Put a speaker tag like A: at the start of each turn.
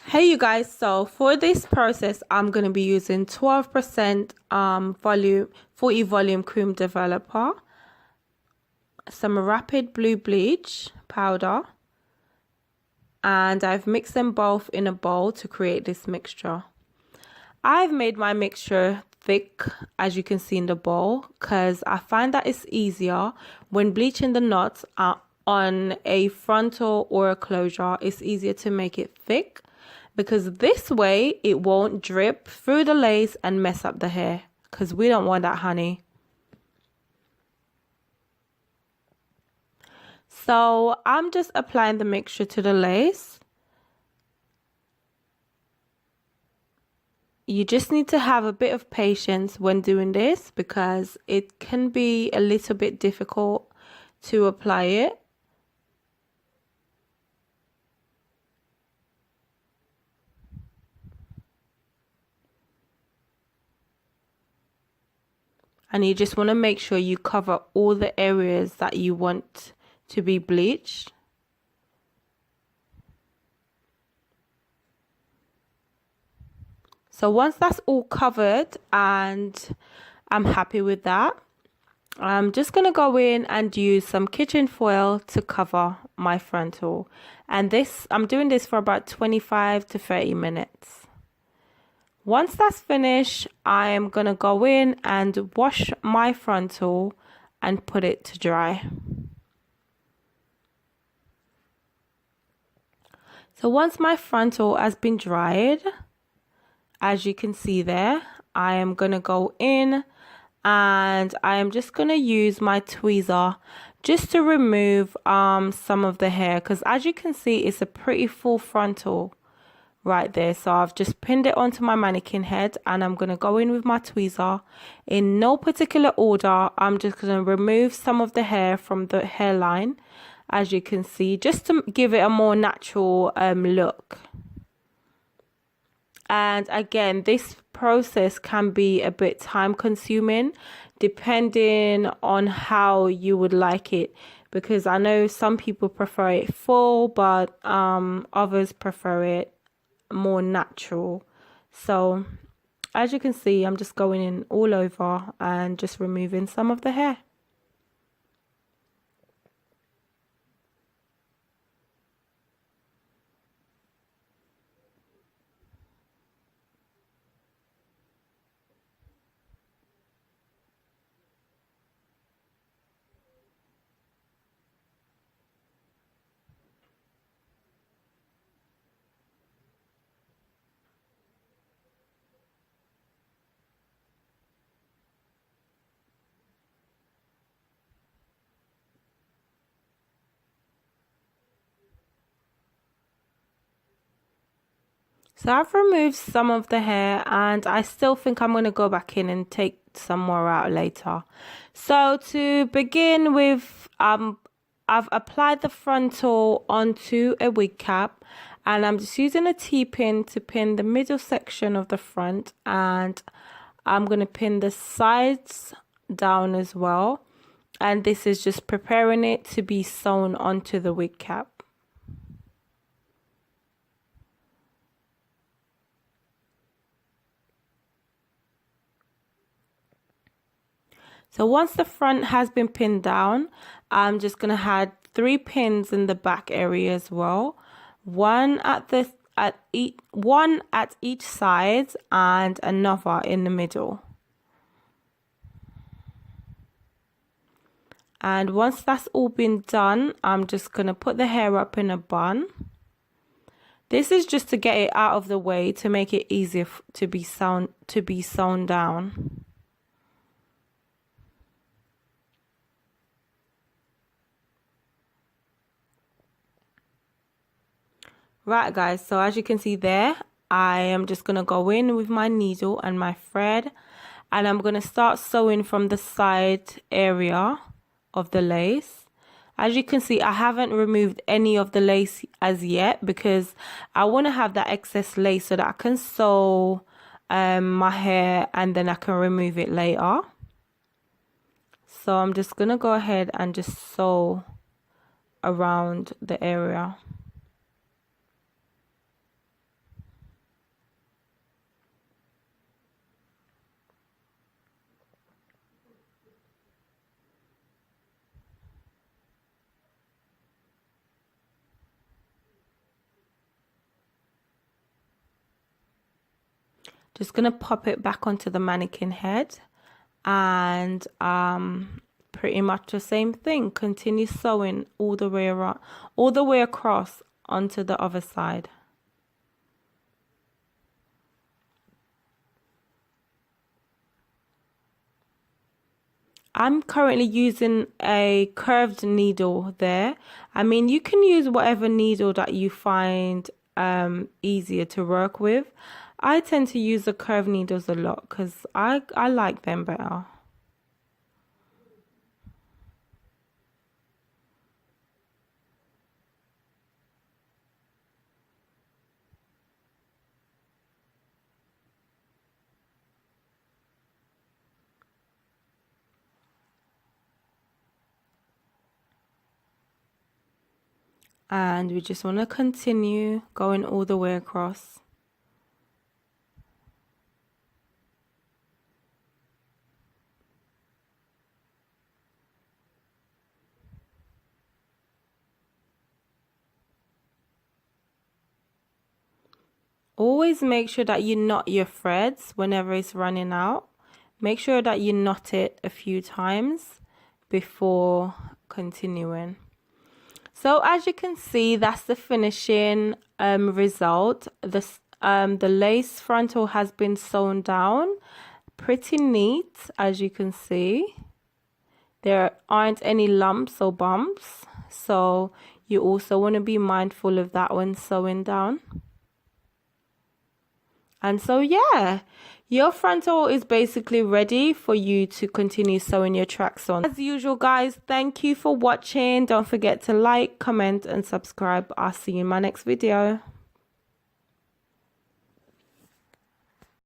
A: Hey you guys, so for this process I'm going to be using 12% volume 40 volume cream developer, some rapid blue bleach powder, and I've mixed them both in a bowl to create this mixture. I've made my mixture thick, as you can see in the bowl, because I find that it's easier when bleaching the knots on a frontal or a closure. It's easier to make it thick, because this way it won't drip through the lace and mess up the hair, because we don't want that, honey. So I'm just applying the mixture to the lace. You just need to have a bit of patience when doing this, because it can be a little bit difficult to apply it. And you just want to make sure you cover all the areas that you want to be bleached. So once that's all covered and I'm happy with that, I'm just going to go in and use some kitchen foil to cover my frontal. And I'm doing this for about 25 to 30 minutes. Once that's finished, I am going to go in and wash my frontal and put it to dry. So once my frontal has been dried, as you can see there, I am going to go in and I am just going to use my tweezer just to remove some of the hair, because as you can see, it's a pretty full frontal right there. So I've just pinned it onto my mannequin head and I'm going to go in with my tweezer in no particular order. I'm just going to remove some of the hair from the hairline, as you can see, just to give it a more natural look. And again, this process can be a bit time consuming depending on how you would like it, because I know some people prefer it full, but others prefer it more natural. So as you can see, I'm just going in all over and just removing some of the hair. So I've removed some of the hair and I still think I'm going to go back in and take some more out later. So to begin with, I've applied the frontal onto a wig cap and I'm just using a T-pin to pin the middle section of the front, and I'm going to pin the sides down as well. And this is just preparing it to be sewn onto the wig cap. So once the front has been pinned down, I'm just going to add 3 pins in the back area as well. One at each side and another in the middle. And once that's all been done, I'm just going to put the hair up in a bun. This is just to get it out of the way to make it easier to be sewn down. Right guys, so as you can see there, I am just going to go in with my needle and my thread, and I'm going to start sewing from the side area of the lace. As you can see, I haven't removed any of the lace as yet, because I want to have that excess lace so that I can sew my hair and then I can remove it later. So I'm just going to go ahead and just sew around the area. Just gonna pop it back onto the mannequin head, and pretty much the same thing. Continue sewing all the way around, all the way across onto the other side. I'm currently using a curved needle there. I mean, you can use whatever needle that you find easier to work with. I tend to use the curved needles a lot because I like them better. And we just want to continue going all the way across. Always make sure that you knot your threads whenever it's running out. Make sure that you knot it a few times before continuing. So as you can see, that's the finishing result. The lace frontal has been sewn down. Pretty neat, as you can see. There aren't any lumps or bumps, so you also want to be mindful of that when sewing down. And so yeah, your frontal is basically ready for you to continue sewing your tracks on. As usual guys, thank you for watching. Don't forget to like, comment and subscribe. I'll see you in my next video.